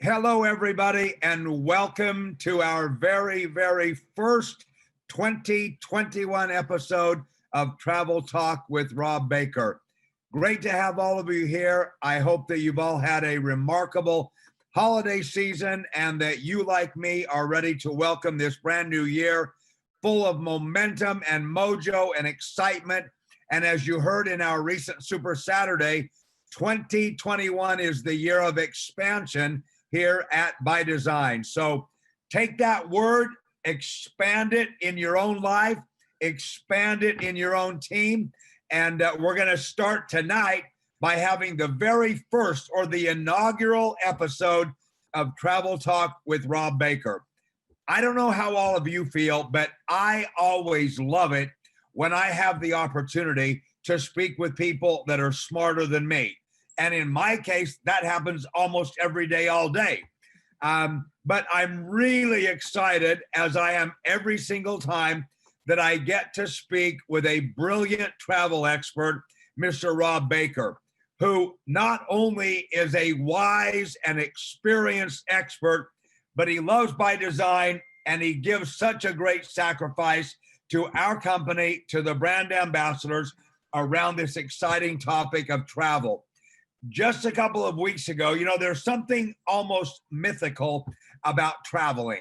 Hello, everybody, and welcome to our very first 2021 episode of Travel Talk with Rob Baker. Great to have all of you here. I hope that you've all had a remarkable holiday season and that you, like me, are ready to welcome this brand new year full of momentum and mojo and excitement. And as you heard in our recent Super Saturday, 2021 is the year of expansion here at By Design. So take that word, expand it in your own life, expand it in your own team. And we're going to start tonight by having the very first or the inaugural episode of Travel Talk with Rob Baker. I don't know how all of you feel, but I always love it when I have the opportunity to speak with people that are smarter than me. And in my case, that happens almost every day, all day. But I'm really excited, as I am every single time, that I get to speak with a brilliant travel expert, Mr. Rob Baker, who not only is a wise and experienced expert, but he loves By Design, and he gives such a great sacrifice to our company, to the brand ambassadors around this exciting topic of travel. Just a couple of weeks ago, there's something almost mythical about traveling.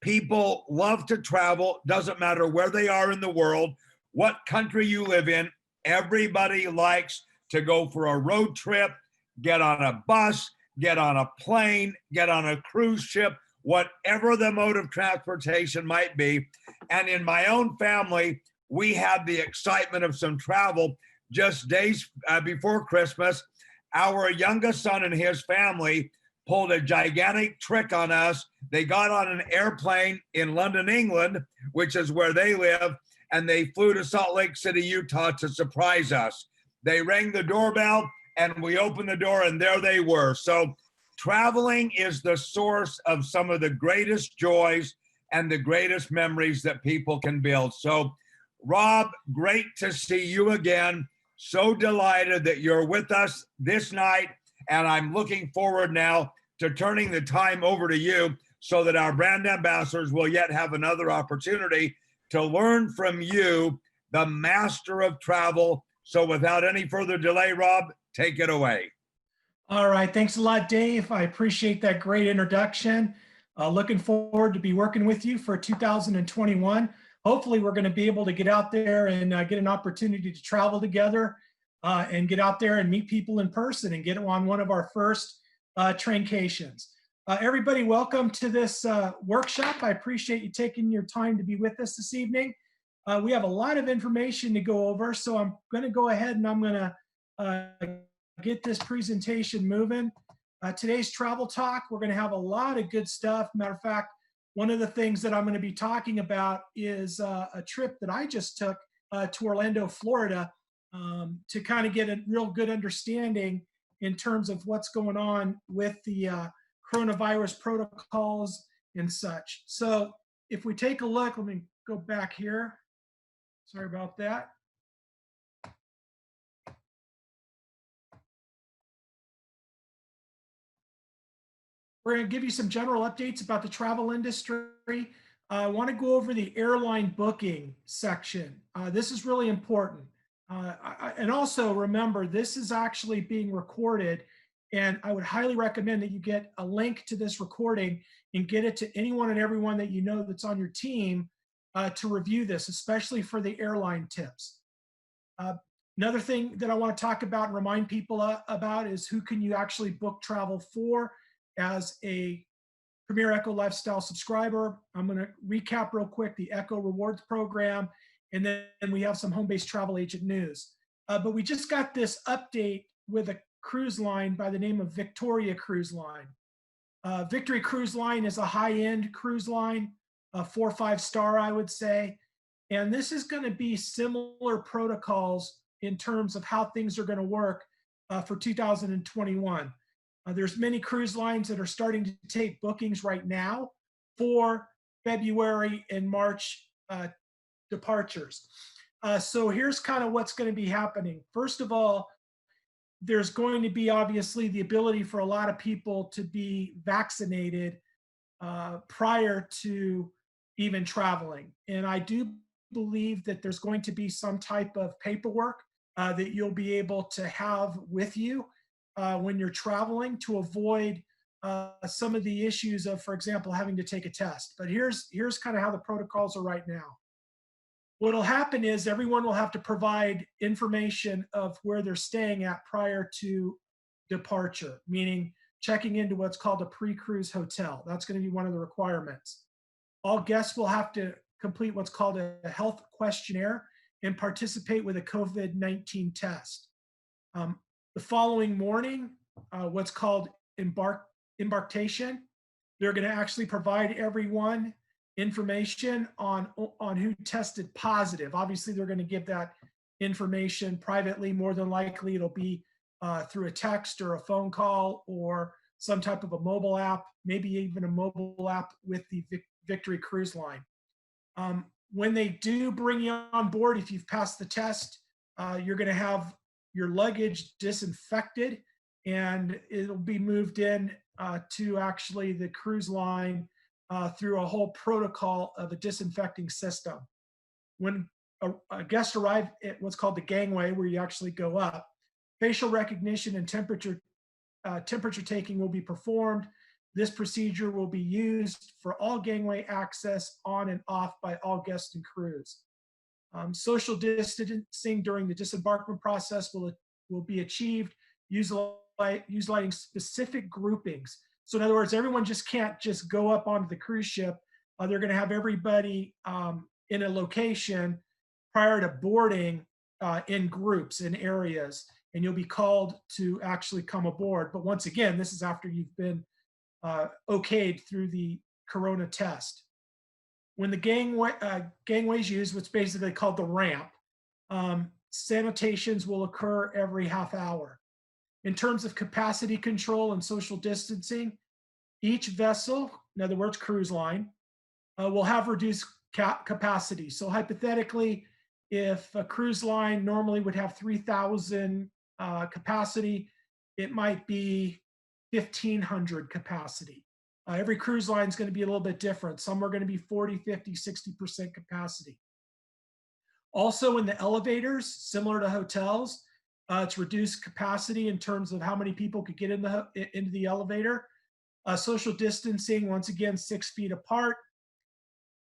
People love to travel, doesn't matter where they are in the world, what country you live in. Everybody likes to go for a road trip, get on a bus, get on a plane, get on a cruise ship, whatever the mode of transportation might be. And in my own family, we had the excitement of some travel just days before Christmas. Our youngest son and his family pulled a gigantic trick on us. They got on an airplane in London, England, which is where they live, and they flew to Salt Lake City, Utah to surprise us. They rang the doorbell, and we opened the door, and there they were. So traveling is the source of some of the greatest joys and the greatest memories that people can build. So, Rob, great to see you again. So delighted that you're with us this night, and I'm looking forward now to turning the time over to you so that our brand ambassadors will yet have another opportunity to learn from you, the master of travel. So without any further delay, Rob, take it away. All right, thanks a lot, Dave. I appreciate that great introduction. Looking forward to be working with you for 2021. Hopefully we're going to be able to get out there and get an opportunity to travel together and get out there and meet people in person and get on one of our first traincations. Everybody, welcome to this workshop. I appreciate you taking your time to be with us this evening. We have a lot of information to go over, so I'm going to go ahead and I'm going to get this presentation moving. Today's travel talk, we're going to have a lot of good stuff. Matter of fact, one of the things that I'm going to be talking about is a trip that I just took to Orlando, Florida, to kind of get a real good understanding in terms of what's going on with the coronavirus protocols and such. So if we take a look, let me go back here. Sorry about that. We're going to give you some general updates about the travel industry. I want to go over the airline booking section. This is really important. And also remember, this is actually being recorded, and I would highly recommend that you get a link to this recording and get it to anyone and everyone that you know that's on your team to review this, especially for the airline tips. Another thing that I want to talk about and remind people about is who can you actually book travel for as a Premier Echo Lifestyle subscriber. I'm going to recap real quick the Echo Rewards program, and then we have some home-based travel agent news. But we just got this update with a cruise line by the name of Victoria Cruise Line. Victory Cruise Line is a high-end cruise line, a 4 or 5 star, I would say. And this is going to be similar protocols in terms of how things are going to work for 2021. There's many cruise lines that are starting to take bookings right now for February and March departures. So here's kind of what's going to be happening. First of all, there's going to be obviously the ability for a lot of people to be vaccinated prior to even traveling. And I do believe that there's going to be some type of paperwork that you'll be able to have with you when you're traveling to avoid some of the issues of, for example, having to take a test. But here's kind of how the protocols are right now. What'll happen is everyone will have to provide information of where they're staying at prior to departure, meaning checking into what's called a pre-cruise hotel. That's going to be one of the requirements. All guests will have to complete what's called a health questionnaire and participate with a COVID-19 test. The following morning, what's called embarkation, they're going to actually provide everyone information on who tested positive. Obviously, they're going to give that information privately. More than likely, it'll be through a text or a phone call or some type of a mobile app, maybe even a mobile app with the Victory Cruise Line. When they do bring you on board, if you've passed the test, you're going to have your luggage disinfected and it'll be moved in to actually the cruise line through a whole protocol of a disinfecting system. When a guest arrives at what's called the gangway, where you actually go up, facial recognition and temperature taking will be performed. This procedure will be used for all gangway access on and off by all guests and crews. Social distancing during the disembarkment process will be achieved utilizing specific groupings. So in other words, everyone just can't just go up onto the cruise ship. They're going to have everybody in a location prior to boarding in groups, in areas, and you'll be called to actually come aboard. But once again, this is after you've been okayed through the corona test. When the gangway is used, what's basically called the ramp, sanitations will occur every half hour. In terms of capacity control and social distancing, each vessel, in other words, cruise line, will have reduced capacity. So hypothetically, if a cruise line normally would have 3,000 capacity, it might be 1,500 capacity. Every cruise line is going to be a little bit different. Some are going to be 40, 50, 60% capacity. Also in the elevators, similar to hotels, it's reduced capacity in terms of how many people could get into the elevator. Social distancing, once again, 6 feet apart,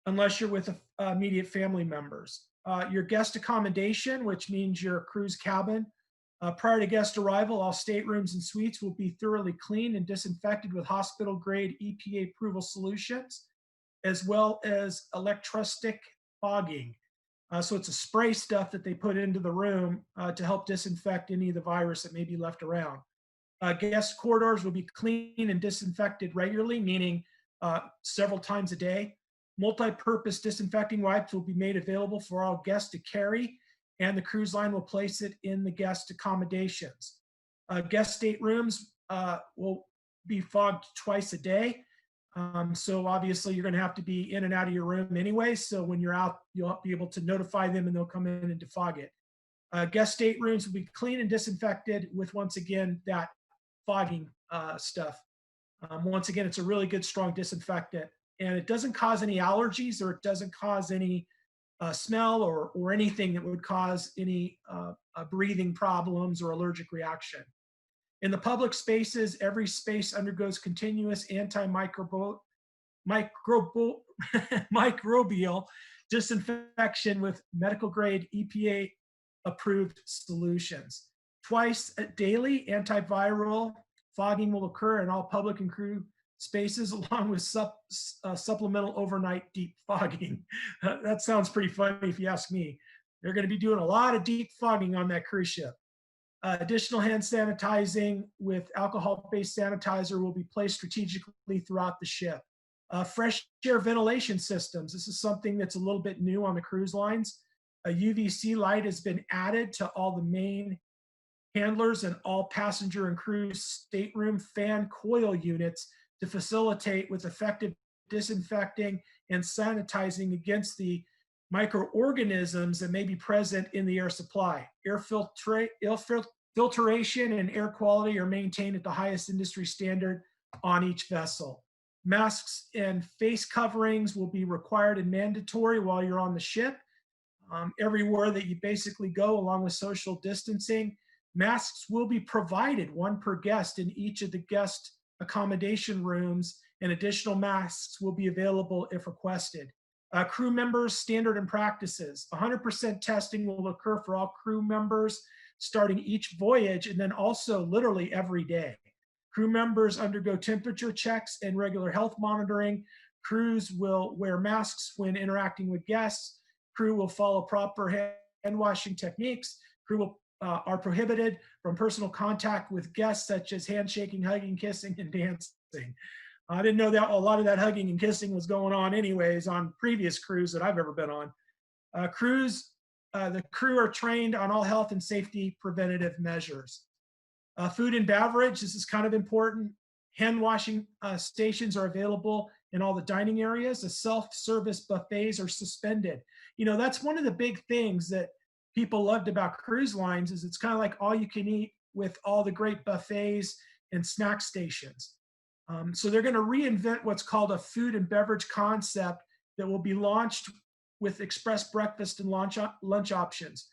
unless you're with immediate family members. Your guest accommodation, which means your cruise cabin, prior to guest arrival, all staterooms and suites will be thoroughly cleaned and disinfected with hospital-grade EPA approval solutions, as well as electrostatic fogging. So it's a spray stuff that they put into the room to help disinfect any of the virus that may be left around. Guest corridors will be cleaned and disinfected regularly, meaning several times a day. Multi-purpose disinfecting wipes will be made available for all guests to carry, and the cruise line will place it in the guest accommodations. Guest staterooms will be fogged twice a day. So obviously you're going to have to be in and out of your room anyway. So when you're out, you'll be able to notify them and they'll come in and defog it. Guest staterooms will be cleaned and disinfected with, once again, that fogging stuff. Once again, it's a really good, strong disinfectant, and it doesn't cause any allergies, or it doesn't cause any smell or anything that would cause any breathing problems or allergic reaction. In the public spaces, every space undergoes continuous antimicrobial disinfection with medical grade EPA approved solutions. Twice daily, antiviral fogging will occur in all public and crew spaces, along with supplemental overnight deep fogging. That sounds pretty funny if you ask me. They're going to be doing a lot of deep fogging on that cruise ship. Additional hand sanitizing with alcohol-based sanitizer will be placed strategically throughout the ship. Fresh air ventilation systems. This is something that's a little bit new on the cruise lines. A UVC light has been added to all the main handlers and all passenger and crew stateroom fan coil units to facilitate with effective disinfecting and sanitizing against the microorganisms that may be present in the air supply. Air Filtration and air quality are maintained at the highest industry standard on each vessel. Masks and face coverings will be required and mandatory while you're on the ship. Everywhere that you basically go, along with social distancing, masks will be provided, one per guest in each of the guest accommodation rooms, and additional masks will be available if requested. Crew members, standard and practices. 100% testing will occur for all crew members starting each voyage, and then also literally every day. Crew members undergo temperature checks and regular health monitoring. Crews will wear masks when interacting with guests. Crew will follow proper hand washing techniques. Crew are prohibited from personal contact with guests, such as handshaking, hugging, kissing, and dancing. I didn't know that a lot of that hugging and kissing was going on anyways on previous cruises that I've ever been on. The crew are trained on all health and safety preventative measures. Food and beverage, this is kind of important. Hand washing stations are available in all the dining areas. The self-service buffets are suspended. You know, that's one of the big things that people loved about cruise lines is it's kind of like all you can eat with all the great buffets and snack stations. So they're going to reinvent what's called a food and beverage concept that will be launched with express breakfast and lunch options.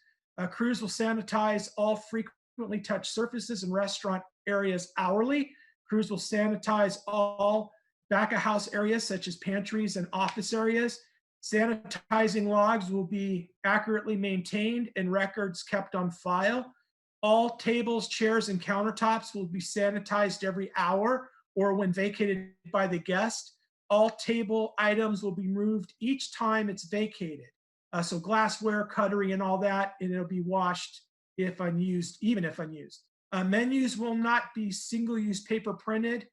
Crews will sanitize all frequently touched surfaces in restaurant areas hourly. Crews will sanitize all back of house areas such as pantries and office areas. Sanitizing logs will be accurately maintained and records kept on file. All tables, chairs, and countertops will be sanitized every hour or when vacated by the guest. All table items will be moved each time it's vacated. So glassware, cutlery, and all that, and it'll be washed if unused, even if unused. Menus will not be single-use paper printed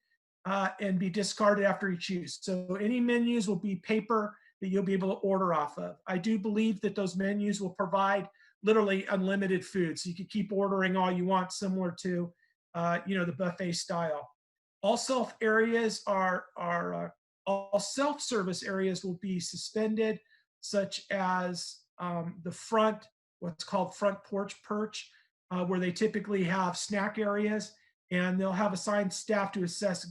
and be discarded after each use. So any menus will be paper that you'll be able to order off of. I do believe that those menus will provide literally unlimited food. So you can keep ordering all you want, similar to the buffet style. All self-service areas will be suspended, such as the front, what's called front porch perch, where they typically have snack areas, and they'll have assigned staff to assist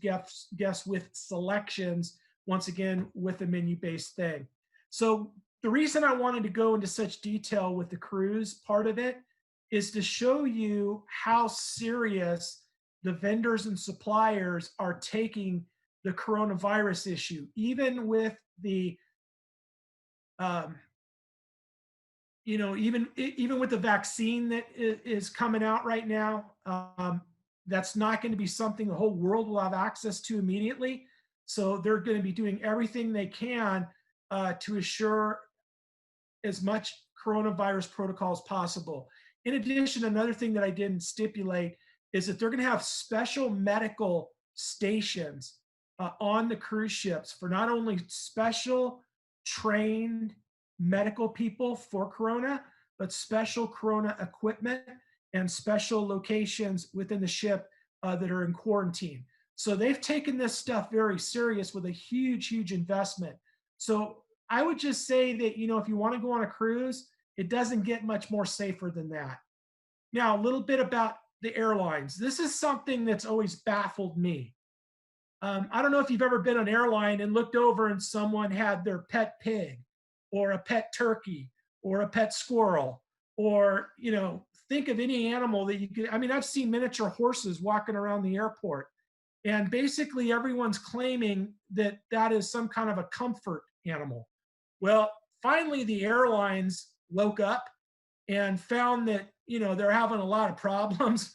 guests with selections, once again, with a menu-based thing. So the reason I wanted to go into such detail with the cruise part of it is to show you how serious the vendors and suppliers are taking the coronavirus issue, even with the even with the vaccine that is coming out right now. That's not going to be something the whole world will have access to immediately. So they're going to be doing everything they can to assure as much coronavirus protocol as possible. In addition, another thing that I didn't stipulate is that they're going to have special medical stations on the cruise ships for not only special trained medical people for corona, but special corona equipment and special locations within the ship that are in quarantine. So they've taken this stuff very serious with a huge investment. So I would just say that, if you want to go on a cruise, it doesn't get much more safer than that. Now, a little bit about the airlines. This is something that's always baffled me. I don't know if you've ever been on an airline and looked over and someone had their pet pig or a pet turkey or a pet squirrel, or, think of any animal that you could. I mean, I've seen miniature horses walking around the airport, and basically everyone's claiming that that is some kind of a comfort animal. Well, finally the airlines woke up and found that, they're having a lot of problems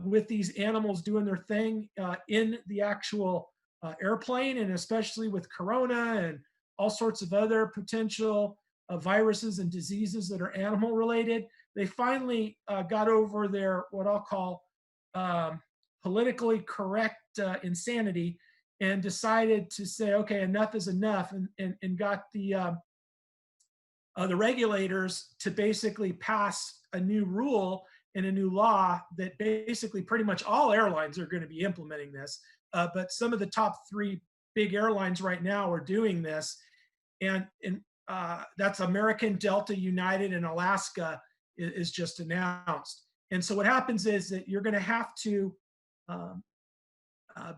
with these animals doing their thing in the actual airplane, and especially with corona and all sorts of other potential viruses and diseases that are animal related. They finally got over their, what I'll call politically correct insanity, and decided to say, okay, enough is enough, and got the regulators to basically pass a new rule and a new law that basically pretty much all airlines are going to be implementing this. But some of the top 3 big airlines right now are doing this. And that's American, Delta, United, and Alaska is just announced. And so what happens is that you're going to have to um,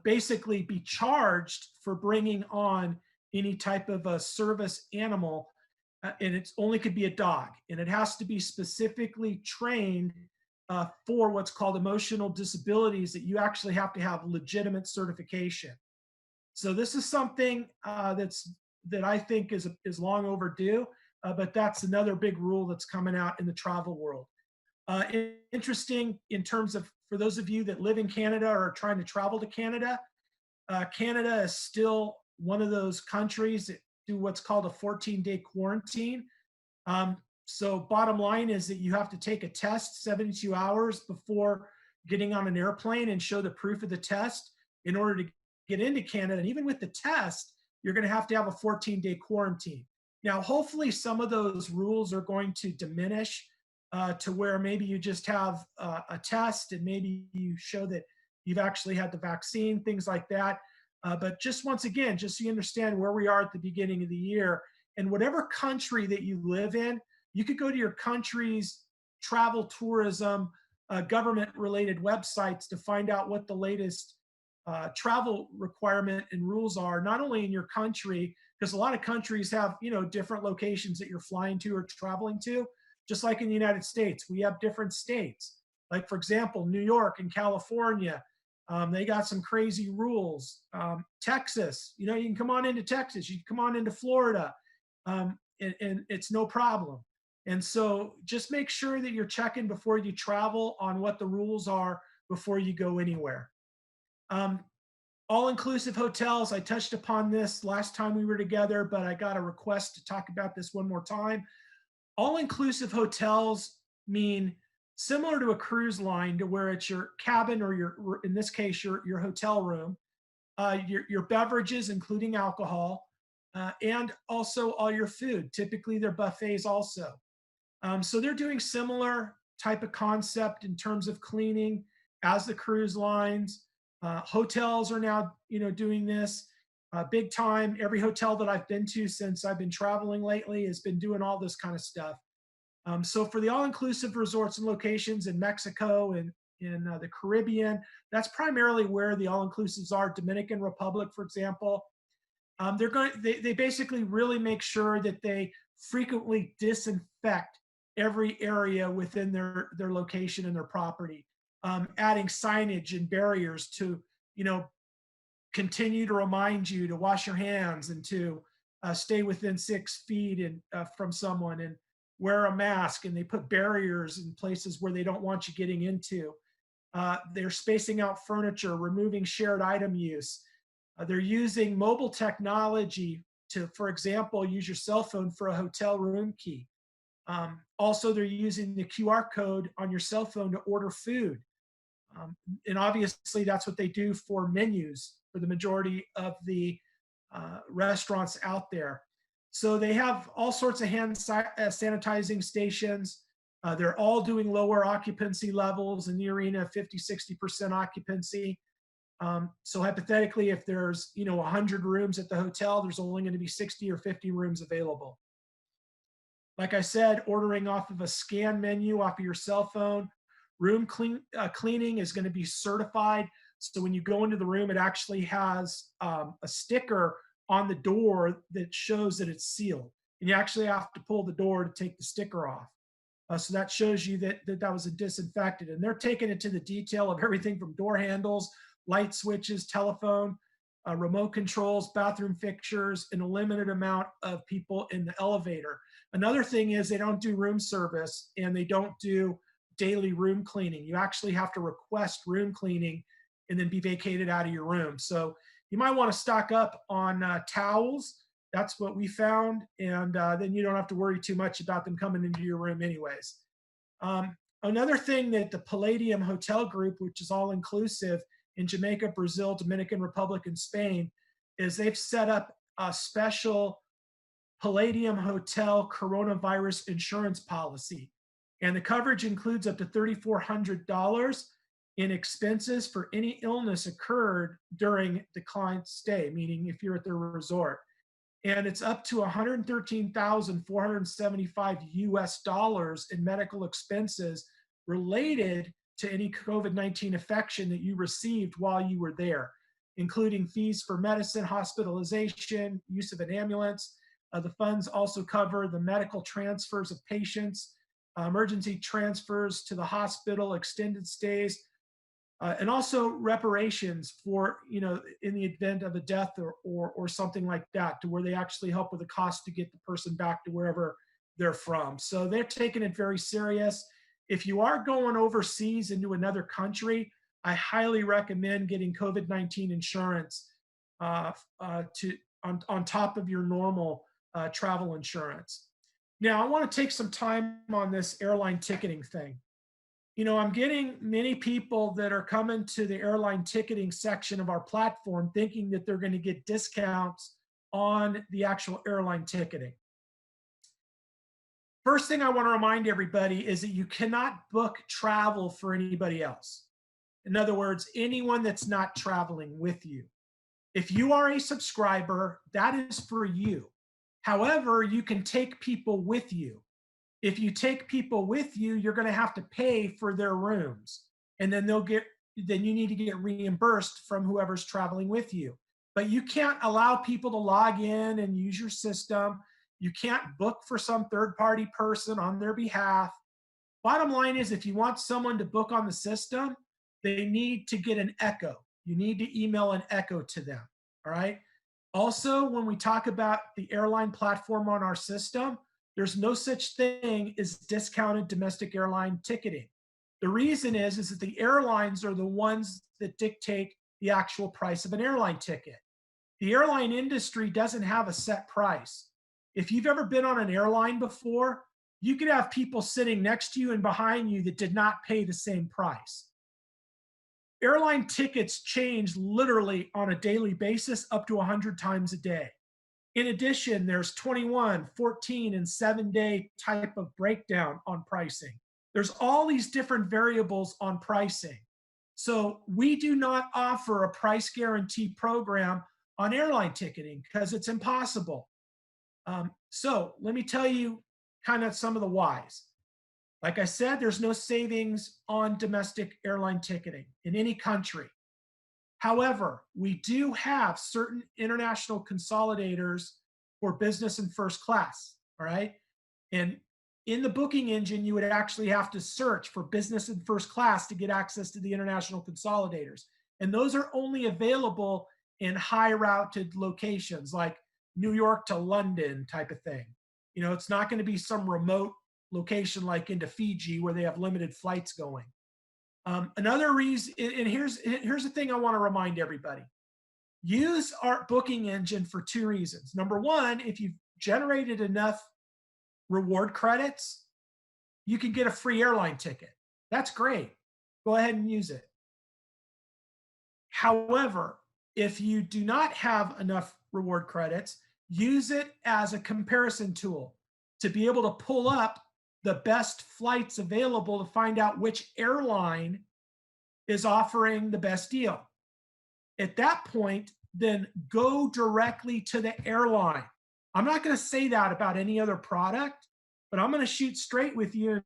basically be charged for bringing on any type of a service animal, and it's only could be a dog, and it has to be specifically trained for what's called emotional disabilities, that you actually have to have legitimate certification. So this is something that I think is long overdue, but that's another big rule that's coming out in the travel world. Interesting in terms of, for those of you that live in Canada or are trying to travel to Canada, Canada is still one of those countries that do what's called a 14-day quarantine. So bottom line is that you have to take a test 72 hours before getting on an airplane and show the proof of the test in order to get into Canada. And even with the test, you're going to have a 14-day quarantine. Now, hopefully some of those rules are going to diminish to where maybe you just have a test and maybe you show that you've actually had the vaccine, things like that. But just once again, just so you understand where we are at the beginning of the year, and whatever country that you live in, you could go to your country's travel, tourism, government-related websites to find out what the latest travel requirement and rules are, not only in your country, because a lot of countries have, different locations that you're flying to or traveling to. Just like in the United States, we have different states. Like, for example, New York and California, they got some crazy rules. Texas, you can come on into Texas, you can come on into Florida, and it's no problem. And so just make sure that you're checking before you travel on what the rules are before you go anywhere. All-inclusive hotels, I touched upon this last time we were together, but I got a request to talk about this one more time. All-inclusive hotels mean similar to a cruise line, to where it's your cabin or in this case, your hotel room, your beverages, including alcohol, and also all your food. Typically, they're buffets also. So they're doing similar type of concept in terms of cleaning as the cruise lines. Hotels are now, doing this big time. Every hotel that I've been to since I've been traveling lately has been doing all this kind of stuff. So for the all-inclusive resorts and locations in Mexico and in the Caribbean, that's primarily where the all-inclusives are. Dominican Republic, for example, they basically really make sure that they frequently disinfect every area within their location and their property, adding signage and barriers to, continue to remind you to wash your hands and to stay within 6 feet from someone, and wear a mask. And they put barriers in places where they don't want you getting into. They're spacing out furniture, removing shared item use. They're using mobile technology to, for example, use your cell phone for a hotel room key. Also, they're using the QR code on your cell phone to order food. And obviously, that's what they do for menus for the majority of the restaurants out there. So they have all sorts of hand sanitizing stations. They're all doing lower occupancy levels in the arena, 50, 60% occupancy. So hypothetically, if there's 100 rooms at the hotel, there's only going to be 60 or 50 rooms available. Like I said, ordering off of a scan menu off of your cell phone. Room cleaning is going to be certified. So when you go into the room, it actually has a sticker on the door that shows that it's sealed. And you actually have to pull the door to take the sticker off. So that shows you that was disinfected. And they're taking it to the detail of everything from door handles, light switches, telephone, remote controls, bathroom fixtures, and a limited amount of people in the elevator. Another thing is they don't do room service, and they don't do daily room cleaning. You actually have to request room cleaning and then be vacated out of your room. So you might want to stock up on towels. That's what we found. And then you don't have to worry too much about them coming into your room anyways. Another thing that the Palladium Hotel Group, which is all inclusive in Jamaica, Brazil, Dominican Republic, and Spain, is they've set up a special Palladium Hotel coronavirus insurance policy. And the coverage includes up to $3,400 in expenses for any illness occurred during the client's stay, meaning if you're at their resort. And it's up to $113,475 US in medical expenses related to any COVID-19 infection that you received while you were there, including fees for medicine, hospitalization, use of an ambulance. The funds also cover the medical transfers of patients, emergency transfers to the hospital, extended stays, and also reparations for, in the event of a death or something like that, to where they actually help with the cost to get the person back to wherever they're from. So they're taking it very serious. If you are going overseas into another country, I highly recommend getting COVID-19 insurance on top of your normal travel insurance. Now, I want to take some time on this airline ticketing thing. I'm getting many people that are coming to the airline ticketing section of our platform thinking that they're going to get discounts on the actual airline ticketing. First thing I want to remind everybody is that you cannot book travel for anybody else. In other words, anyone that's not traveling with you. If you are a subscriber, that is for you. However, you can take people with you. If you take people with you, you're going to have to pay for their rooms, and then you need to get reimbursed from whoever's traveling with you. But you can't allow people to log in and use your system. You can't book for some third-party person on their behalf. Bottom line is, if you want someone to book on the system, they need to get an echo. You need to email an echo to them, all right? Also, when we talk about the airline platform on our system, there's no such thing as discounted domestic airline ticketing. The reason is that the airlines are the ones that dictate the actual price of an airline ticket. The airline industry doesn't have a set price. If you've ever been on an airline before, you could have people sitting next to you and behind you that did not pay the same price. Airline tickets change literally on a daily basis up to 100 times a day. In addition, there's 21, 14, and 7-day type of breakdown on pricing. There's all these different variables on pricing. So we do not offer a price guarantee program on airline ticketing because it's impossible. So let me tell you kind of some of the whys. Like I said, there's no savings on domestic airline ticketing in any country. However, we do have certain international consolidators for business and first class, all right? And in the booking engine, you would actually have to search for business and first class to get access to the international consolidators. And those are only available in high routed locations like New York to London type of thing. It's not going to be some remote location like into Fiji where they have limited flights going. Another reason, and here's the thing I want to remind everybody. Use our booking engine for two reasons. Number one, if you've generated enough reward credits, you can get a free airline ticket. That's great. Go ahead and use it. However, if you do not have enough reward credits, use it as a comparison tool to be able to pull up the best flights available to find out which airline is offering the best deal. At that point, then go directly to the airline. I'm not going to say that about any other product, but I'm going to shoot straight with you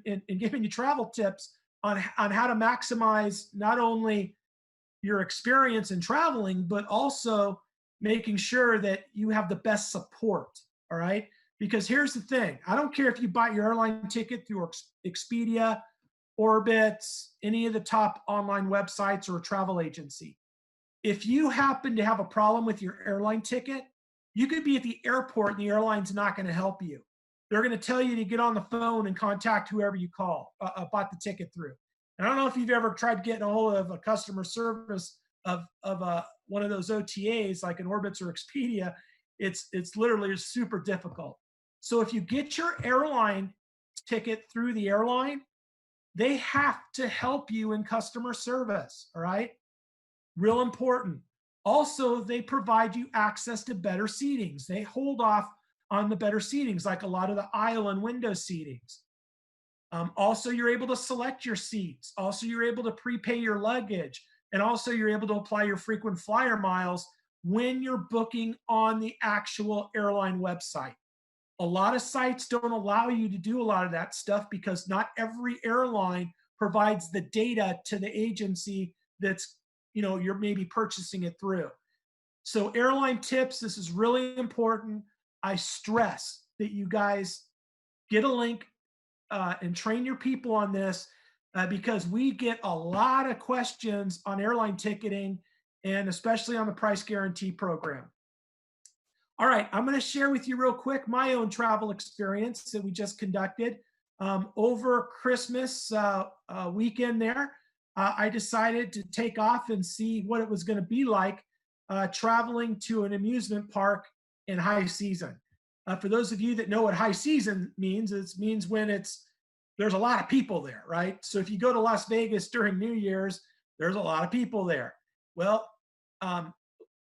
and giving you travel tips on how to maximize not only your experience in traveling, but also making sure that you have the best support, all right? Because here's the thing. I don't care if you bought your airline ticket through Expedia, Orbitz, any of the top online websites, or a travel agency. If you happen to have a problem with your airline ticket, you could be at the airport and the airline's not going to help you. They're going to tell you to get on the phone and contact whoever you bought the ticket through. And I don't know if you've ever tried getting a hold of a customer service of one of those OTAs like an Orbitz or Expedia. It's literally super difficult. So if you get your airline ticket through the airline, they have to help you in customer service, all right? Real important. Also, they provide you access to better seatings. They hold off on the better seatings, like a lot of the aisle and window seatings. Also, you're able to select your seats. Also, you're able to prepay your luggage. And also, you're able to apply your frequent flyer miles when you're booking on the actual airline website. A lot of sites don't allow you to do a lot of that stuff because not every airline provides the data to the agency that's, you're maybe purchasing it through. So airline tips, this is really important. I stress that you guys get a link and train your people on this because we get a lot of questions on airline ticketing and especially on the price guarantee program. All right, I'm going to share with you real quick my own travel experience that we just conducted over Christmas weekend there. I decided to take off and see what it was going to be like traveling to an amusement park in high season. For those of you that know what high season means, it means when there's a lot of people there, right? So if you go to Las Vegas during New Year's, there's a lot of people there. Well,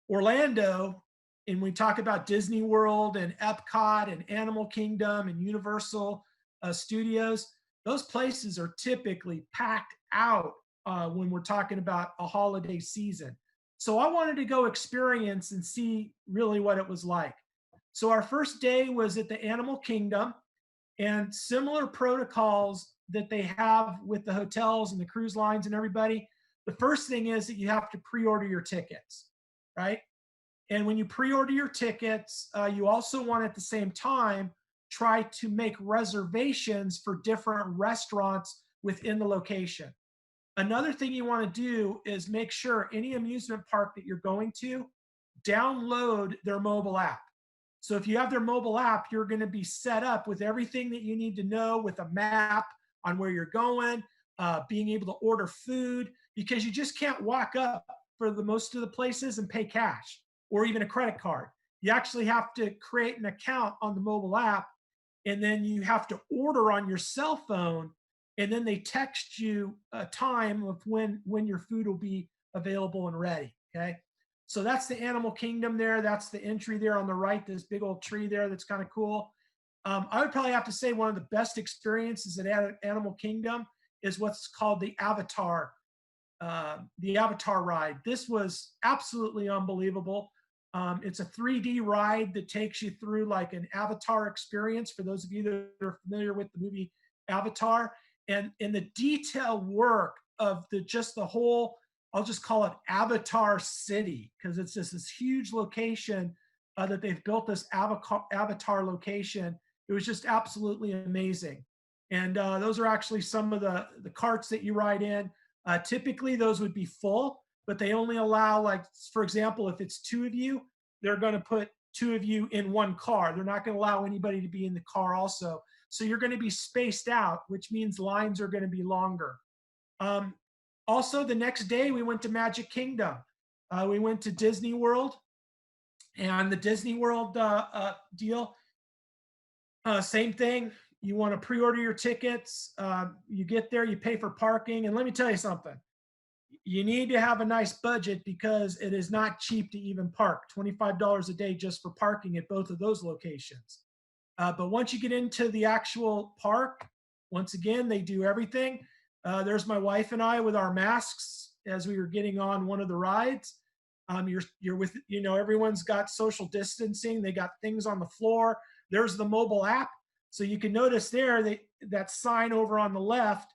Orlando, and we talk about Disney World and Epcot and Animal Kingdom and Universal Studios, those places are typically packed out when we're talking about a holiday season. So I wanted to go experience and see really what it was like. So our first day was at the Animal Kingdom, and similar protocols that they have with the hotels and the cruise lines and everybody. The first thing is that you have to pre-order your tickets, right? And when you pre-order your tickets, you also want at the same time try to make reservations for different restaurants within the location. Another thing you want to do is make sure any amusement park that you're going to download their mobile app. So if you have their mobile app, you're going to be set up with everything that you need to know with a map on where you're going, being able to order food, because you just can't walk up for the most of the places and pay cash or even a credit card. You actually have to create an account on the mobile app, and then you have to order on your cell phone, and then they text you a time of when your food will be available and ready, okay? So that's the Animal Kingdom there. That's the entry there on the right, this big old tree there that's kind of cool. I would probably have to say one of the best experiences at Animal Kingdom is what's called the Avatar ride. This was absolutely unbelievable. It's a 3D ride that takes you through like an Avatar experience for those of you that are familiar with the movie Avatar. And the detail work of the whole, I'll just call it Avatar City, because it's just this huge location that they've built, this Avatar location. It was just absolutely amazing. And those are actually some of the carts that you ride in. Typically, those would be full, but they only allow, like, for example, if it's two of you, they're going to put two of you in one car. They're not going to allow anybody to be in the car also. So you're going to be spaced out, which means lines are going to be longer. Also, the next day, we went to Magic Kingdom. We went to Disney World, and the Disney World deal, same thing. You want to pre-order your tickets. You get there, you pay for parking. And let me tell you something. You need to have a nice budget because it is not cheap to even park. $25 a day just for parking at both of those locations. But once you get into the actual park, once again, they do everything. There's my wife and I with our masks as we were getting on one of the rides. You're with, everyone's got social distancing. They got things on the floor. There's the mobile app. So you can notice there that sign over on the left,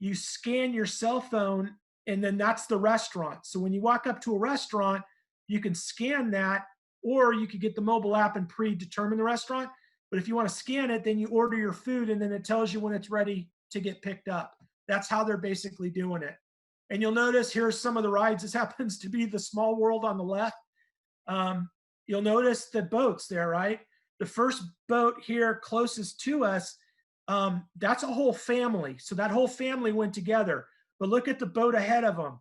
you scan your cell phone, and then that's the restaurant. So when you walk up to a restaurant, you can scan that, or you could get the mobile app and predetermine the restaurant. But if you want to scan it, then you order your food, and then it tells you when it's ready to get picked up. That's how they're basically doing it. And you'll notice here's some of the rides. This happens to be the Small World on the left. You'll notice the boats there, right? The first boat here closest to us, that's a whole family. So that whole family went together. But look at the boat ahead of them.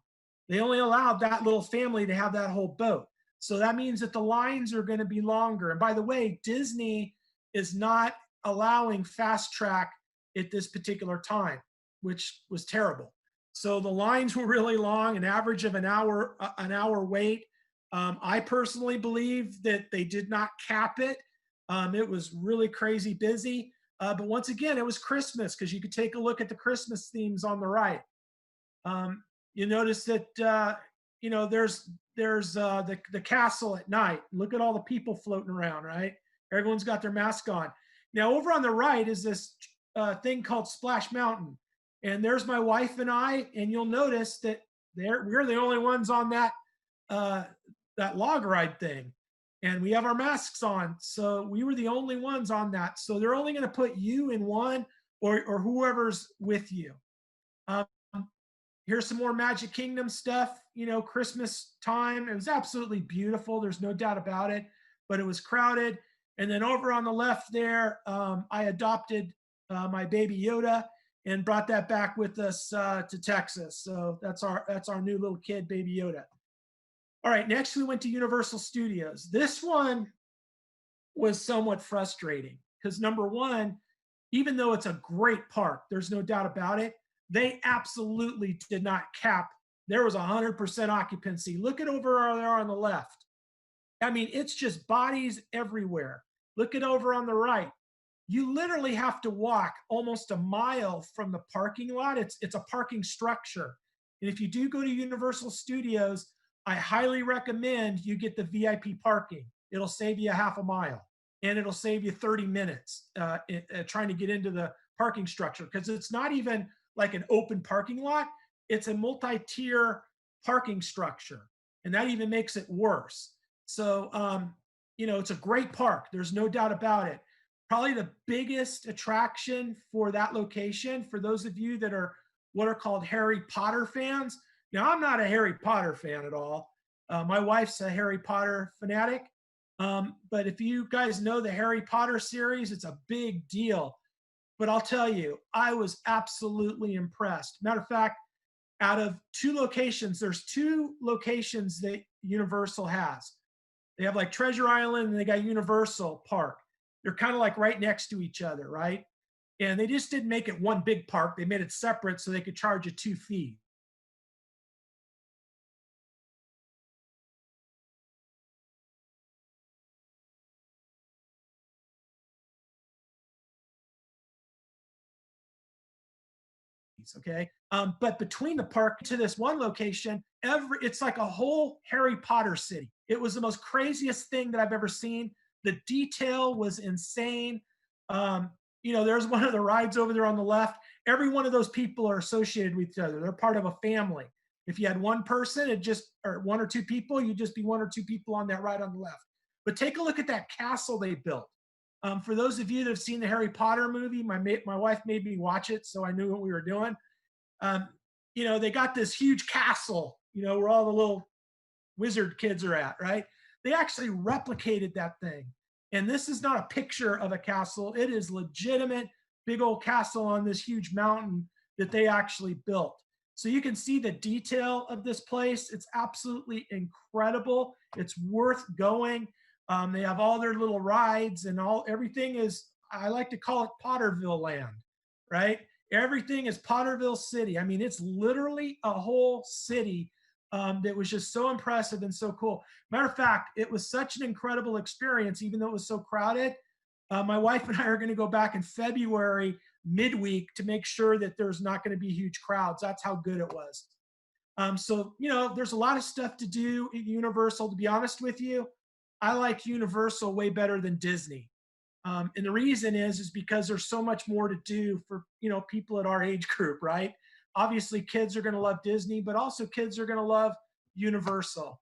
They only allowed that little family to have that whole boat. So that means that the lines are going to be longer. And by the way, Disney is not allowing fast track at this particular time, which was terrible. So the lines were really long, an average of an hour wait. I personally believe that they did not cap it. It was really crazy busy. But once again, it was Christmas, because you could take a look at the Christmas themes on the right. You notice that, there's the castle at night. Look at all the people floating around, right? Everyone's got their mask on. Now over on the right is this thing called Splash Mountain. And there's my wife and I, and you'll notice that we're the only ones on that log ride thing. And we have our masks on. So we were the only ones on that. So they're only going to put you in one, or whoever's with you. Um, Here's some more Magic Kingdom stuff, Christmas time. It was absolutely beautiful. There's no doubt about it, but it was crowded. And then over on the left there, I adopted my baby Yoda and brought that back with us to Texas. So that's our new little kid, baby Yoda. All right, next we went to Universal Studios. This one was somewhat frustrating because number one, even though it's a great park, there's no doubt about it, they absolutely did not cap. There was 100% occupancy. Look at over there on the left. I mean, it's just bodies everywhere. Look at over on the right. You literally have to walk almost a mile from the parking lot. It's a parking structure. And if you do go to Universal Studios, I highly recommend you get the VIP parking. It'll save you a half a mile, and it'll save you 30 minutes trying to get into the parking structure, because it's not even like an open parking lot. It's a multi-tier parking structure, and that even makes it worse. So, it's a great park. There's no doubt about it. Probably the biggest attraction for that location, for those of you that are what are called Harry Potter fans. Now, I'm not a Harry Potter fan at all. My wife's a Harry Potter fanatic. But if you guys know the Harry Potter series, it's a big deal. But I'll tell you, I was absolutely impressed. Matter of fact, out of there's two locations that Universal has. They have like Treasure Island and they got Universal Park. They're kind of like right next to each other, right? And they just didn't make it one big park. They made it separate so they could charge you 2 fees. Okay. But between the park to this one location, it's like a whole Harry Potter city. It was the most craziest thing that I've ever seen. The detail was insane. There's one of the rides over there on the left. Every one of those people are associated with each other. They're part of a family. If you had one person, or one or two people, you'd just be one or two people on that ride on the left. But take a look at that castle they built. For those of you that have seen the Harry Potter movie, my wife made me watch it, so I knew what we were doing. They got this huge castle, where all the little wizard kids are at, right? They actually replicated that thing. And this is not a picture of a castle. It is legitimate big old castle on this huge mountain that they actually built. So you can see the detail of this place. It's absolutely incredible. It's worth going. They have all their little rides and everything is, I like to call it Potterville land, right? Everything is Potterville City. I mean, it's literally a whole city that was just so impressive and so cool. Matter of fact, it was such an incredible experience, even though it was so crowded. My wife and I are going to go back in February midweek to make sure that there's not going to be huge crowds. That's how good it was. There's a lot of stuff to do at Universal. To be honest with you, I like Universal way better than Disney. And the reason is because there's so much more to do for, people at our age group, right? Obviously, kids are going to love Disney, but also kids are going to love Universal.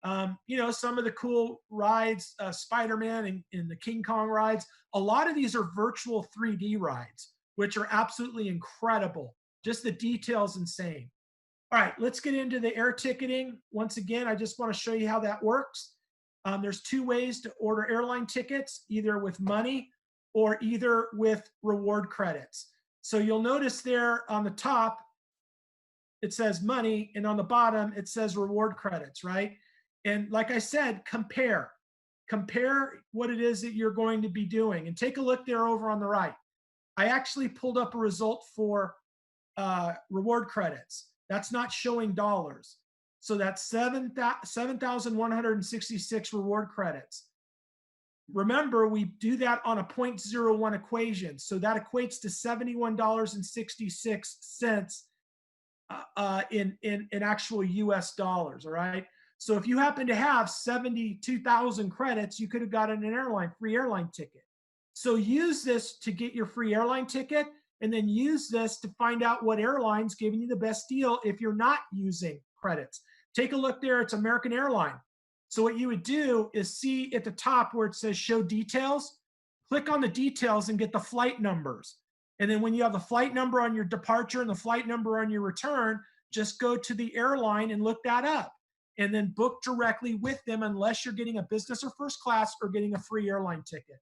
Some of the cool rides, Spider-Man and the King Kong rides, a lot of these are virtual 3D rides, which are absolutely incredible. Just the details insane. All right, let's get into the air ticketing. Once again, I just want to show you how that works. There's 2 ways to order airline tickets, either with money or either with reward credits. So you'll notice there on the top, it says money, and on the bottom, it says reward credits, right? And like I said, compare what it is that you're going to be doing. And take a look there over on the right. I actually pulled up a result for reward credits. That's not showing dollars. So that's 7,166 reward credits. Remember, we do that on a 0.01 equation. So that equates to $71.66 in actual US dollars, all right? So if you happen to have 72,000 credits, you could have gotten an free airline ticket. So use this to get your free airline ticket, and then use this to find out what airline's giving you the best deal if you're not using credits. Take a look there, it's American Airline. So what you would do is see at the top where it says show details, click on the details and get the flight numbers. And then when you have the flight number on your departure and the flight number on your return, just go to the airline and look that up. And then book directly with them unless you're getting a business or first class or getting a free airline ticket.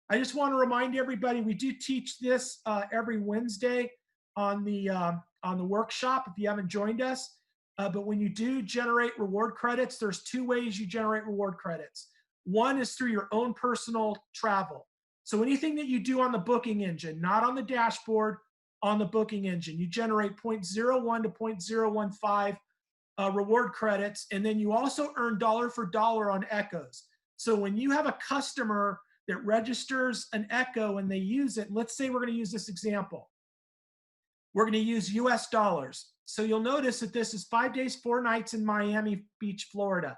I just want to remind everybody, we do teach this every Wednesday on the workshop if you haven't joined us. But when you do generate reward credits, there's two ways you generate reward credits. One is through your own personal travel. So anything that you do on the booking engine, not on the dashboard, on the booking engine, you generate 0.01 to 0.015 reward credits. And then you also earn dollar for dollar on echoes. So when you have a customer that registers an echo and they use it, and let's say we're going to use this example. We're going to use US dollars. So you'll notice that this is 5 days, 4 nights in Miami Beach, Florida.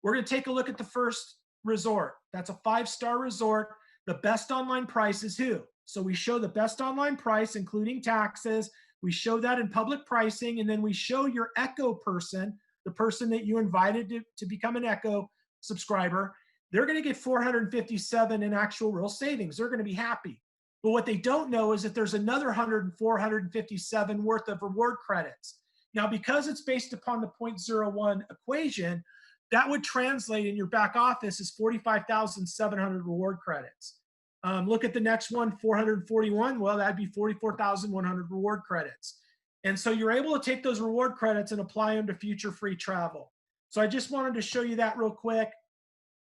We're going to take a look at the first resort. That's a 5-star resort. The best online price is who? So we show the best online price, including taxes. We show that in public pricing, and then we show your Echo person, the person that you invited to become an Echo subscriber. They're going to get 457 in actual real savings. They're going to be happy. But what they don't know is that there's another 157 worth of reward credits. Now, because it's based upon the 0.01 equation, that would translate in your back office as 45,700 reward credits. Look at the next one, 441. Well, that'd be 44,100 reward credits. And so you're able to take those reward credits and apply them to future free travel. So I just wanted to show you that real quick.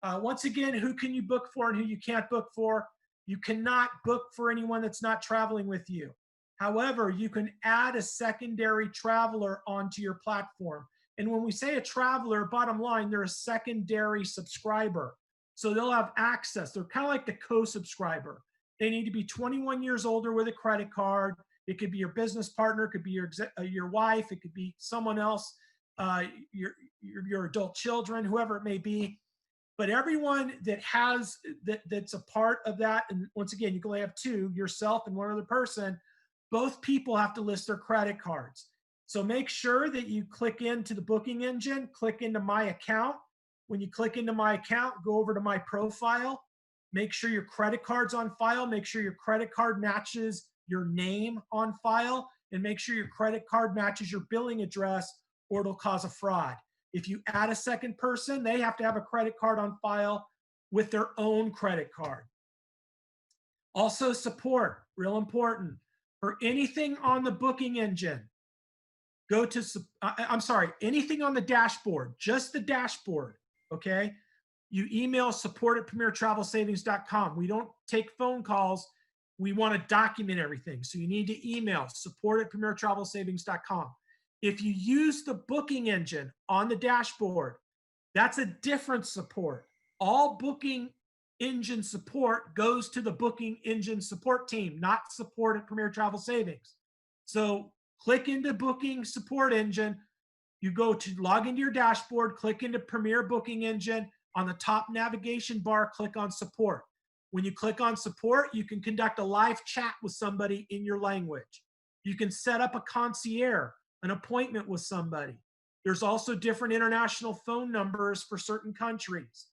Once again, who can you book for and who you can't book for? You cannot book for anyone that's not traveling with you. However, you can add a secondary traveler onto your platform. And when we say a traveler, bottom line, they're a secondary subscriber. So they'll have access. They're kind of like the co-subscriber. They need to be 21 years older with a credit card. It could be your business partner, it could be your wife, it could be someone else, your adult children, whoever it may be. But everyone that has that's a part of that, and once again, you can only have two, yourself and one other person, both people have to list their credit cards. So make sure that you click into the booking engine, click into my account. When you click into my account, go over to my profile, make sure your credit card's on file, make sure your credit card matches your name on file, and make sure your credit card matches your billing address or it'll cause a fraud. If you add a second person, they have to have a credit card on file with their own credit card. Also support, real important. For anything on the booking engine, go to, anything on the dashboard, just the dashboard, okay? You email support@premiertravelsavings.com. We don't take phone calls. We want to document everything. So you need to email support@premiertravelsavings.com. If you use the booking engine on the dashboard, that's a different support. All booking engine support goes to the booking engine support team, not support at Premier Travel Savings. So click into booking support engine. You go to log into your dashboard, click into Premier Booking Engine. On the top navigation bar, click on support. When you click on support, you can conduct a live chat with somebody in your language. You can set up a concierge, an appointment with somebody. There's also different international phone numbers for certain countries.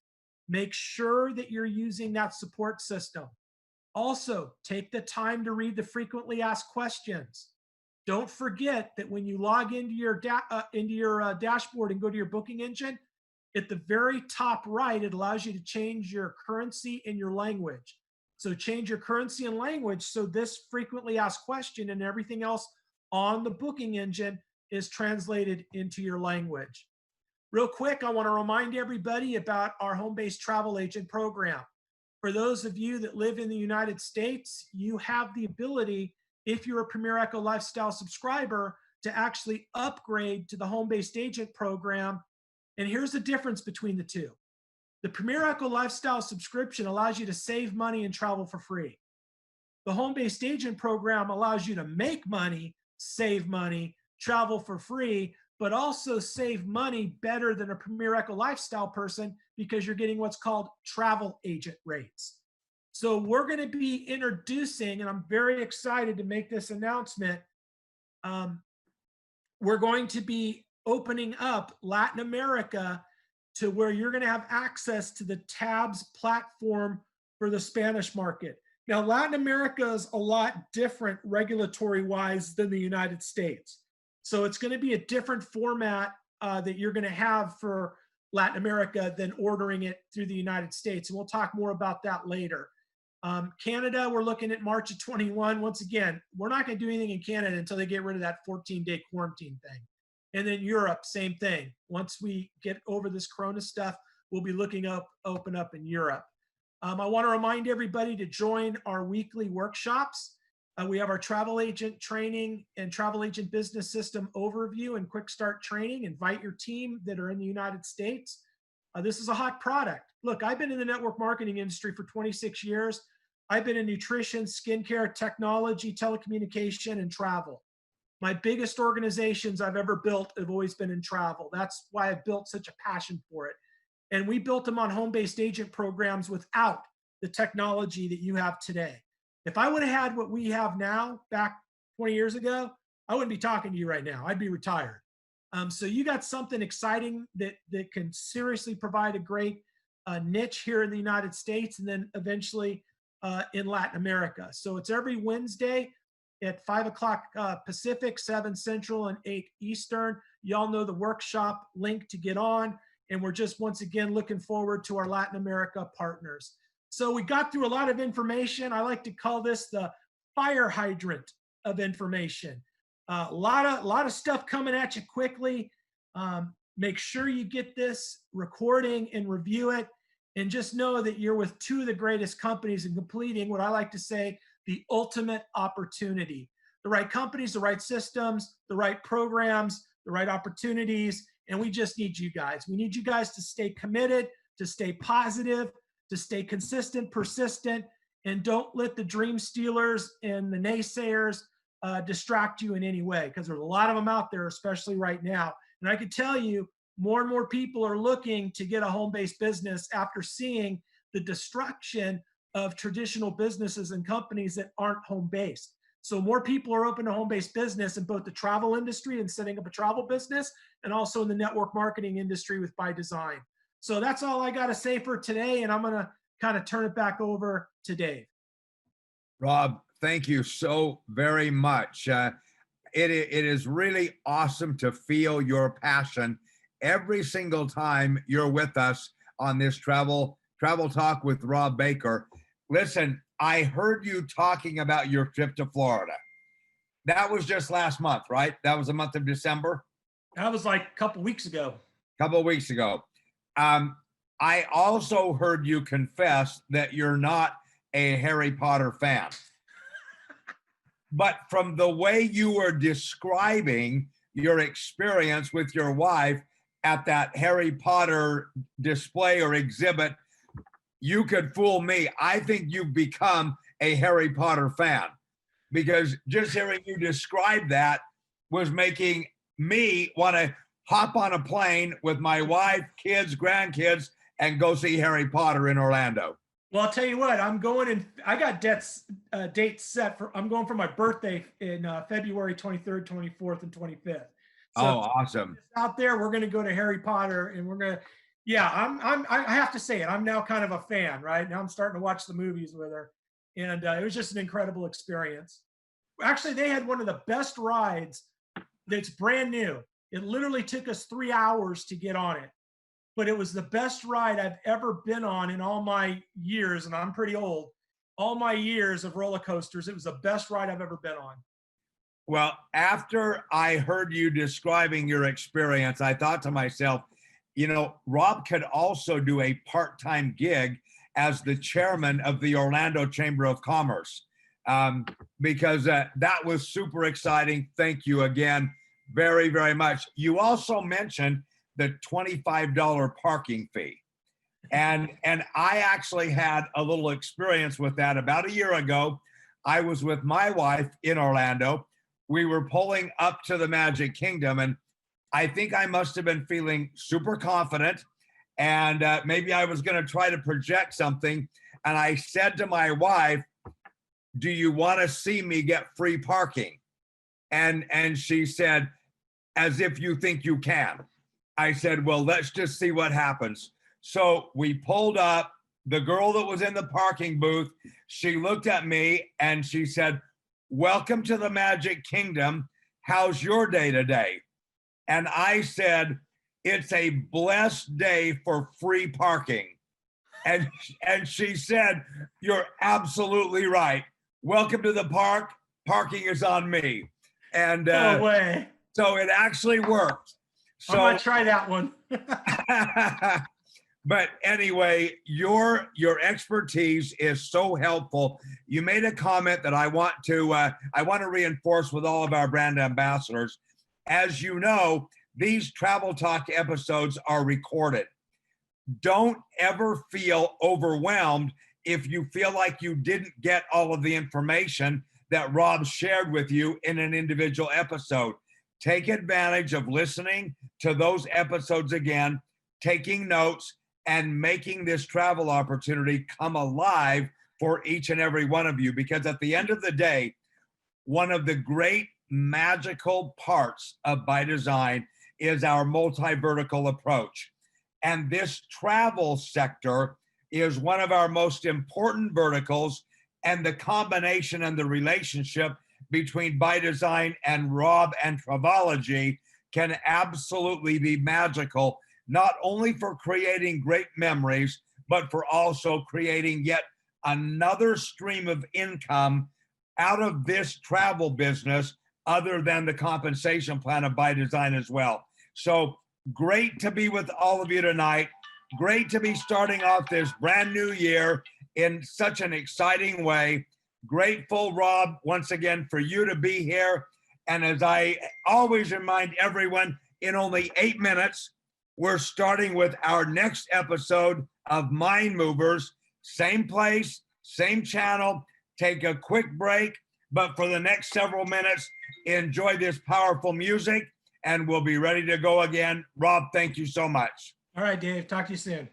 Make sure that you're using that support system. Also, take the time to read the frequently asked questions. Don't forget that when you log into your dashboard and go to your booking engine, at the very top right, it allows you to change your currency and your language. So change your currency and language so this frequently asked question and everything else on the booking engine is translated into your language. Real quick, I want to remind everybody about our home-based travel agent program. For those of you that live in the United States, you have the ability, if you're a Premier Echo Lifestyle subscriber, to actually upgrade to the home-based agent program. And here's the difference between the two. The Premier Echo Lifestyle subscription allows you to save money and travel for free. The home-based agent program allows you to make money, save money, travel for free, but also save money better than a Premier Echo Lifestyle person because you're getting what's called travel agent rates. So we're going to be introducing, and I'm very excited to make this announcement. Um, we're going to be opening up Latin America to where you're going to have access to the Tabs platform for the Spanish market. Now, Latin America is a lot different regulatory wise than the United States. So it's going to be a different format that you're going to have for Latin America than ordering it through the United States. And we'll talk more about that later. Canada, we're looking at March of 21. Once again, we're not going to do anything in Canada until they get rid of that 14-day quarantine thing. And then Europe, same thing. Once we get over this Corona stuff, we'll be looking open up in Europe. I want to remind everybody to join our weekly workshops. We have our travel agent training and travel agent business system overview and quick start training. Invite your team that are in the United States. This is a hot product. Look, I've been in the network marketing industry for 26 years. I've been in nutrition, skincare, technology, telecommunication, and travel. My biggest organizations I've ever built have always been in travel. That's why I've built such a passion for it. And we built them on home-based agent programs without the technology that you have today. If I would have had what we have now back 20 years ago, I wouldn't be talking to you right now. I'd be retired. So you got something exciting that can seriously provide a great niche here in the United States and then eventually in Latin America. So it's every Wednesday at 5 o'clock Pacific, 7 Central, and 8 Eastern. Y'all know the workshop link to get on. And we're just once again looking forward to our Latin America partners. So we got through a lot of information. I like to call this the fire hydrant of information. A lot of stuff coming at you quickly. Make sure you get this recording and review it. And just know that you're with two of the greatest companies in completing what I like to say, the ultimate opportunity. The right companies, the right systems, the right programs, the right opportunities. And we just need you guys. We need you guys to stay committed, to stay positive, to stay consistent, persistent, and don't let the dream stealers and the naysayers distract you in any way, because there's a lot of them out there, especially right now. And I can tell you, more and more people are looking to get a home-based business after seeing the destruction of traditional businesses and companies that aren't home-based. So more people are open to home-based business in both the travel industry and setting up a travel business, and also in the network marketing industry with By Design. So that's all I got to say for today, and I'm going to kind of turn it back over to Dave. Rob, thank you so very much. It is really awesome to feel your passion every single time you're with us on this travel talk with Rob Baker. Listen, I heard you talking about your trip to Florida. That was just last month, right? That was the month of December? That was like a couple weeks ago. I also heard you confess that you're not a Harry Potter fan. But from the way you were describing your experience with your wife at that Harry Potter display or exhibit, you could fool me. I think you've become a Harry Potter fan, because just hearing you describe that was making me want to hop on a plane with my wife, kids, grandkids, and go see Harry Potter in Orlando. Well, I'll tell you what, I'm going in, I got dates set for, I'm going for my birthday in February 23rd, 24th, and 25th. So awesome. Out there, we're going to go to Harry Potter, and we're going to, I have to say it. I'm now kind of a fan, right? Now I'm starting to watch the movies with her. And it was just an incredible experience. Actually, they had one of the best rides that's brand new. It literally took us 3 hours to get on it. But it was the best ride I've ever been on in all my years, and I'm pretty old, all my years of roller coasters. It was the best ride I've ever been on. Well, after I heard you describing your experience, I thought to myself, Rob could also do a part-time gig as the chairman of the Orlando Chamber of Commerce, because that was super exciting. Thank you again very, very much. You also mentioned the $25 parking fee. And I actually had a little experience with that about a year ago. I was with my wife in Orlando. We were pulling up to the Magic Kingdom, and I think I must have been feeling super confident, and maybe I was going to try to project something. and I said to my wife, do you want to see me get free parking? And she said, as if you think you can. I said, well, let's just see what happens. So we pulled up. The girl that was in the parking booth, she looked at me and she said, welcome to the Magic Kingdom. How's your day today? And I said, it's a blessed day for free parking. And she said, you're absolutely right. Welcome to the park. Parking is on me. And No way. so it actually worked. So I might try that one. but anyway, your expertise is so helpful. You made a comment that I want to reinforce with all of our brand ambassadors. As you know, these Travel Talk episodes are recorded. Don't ever feel overwhelmed if you feel like you didn't get all of the information that Rob shared with you in an individual episode. Take advantage of listening to those episodes again, taking notes, and making this travel opportunity come alive for each and every one of you. Because at the end of the day, one of the great magical parts of By Design is our multi-vertical approach. And this travel sector is one of our most important verticals, and the combination and the relationship between By Design and Rob and Travelology can absolutely be magical, not only for creating great memories, but for also creating yet another stream of income out of this travel business other than the compensation plan of By Design as well. So great to be with all of you tonight. Great to be starting off this brand new year in such an exciting way. Grateful, Rob, once again, for you to be here. And as I always remind everyone, in only 8 minutes, we're starting with our next episode of Mind Movers. Same place, same channel. Take a quick break, but for the next several minutes, enjoy this powerful music, and we'll be ready to go again. Rob, thank you so much. All right, Dave. Talk to you soon.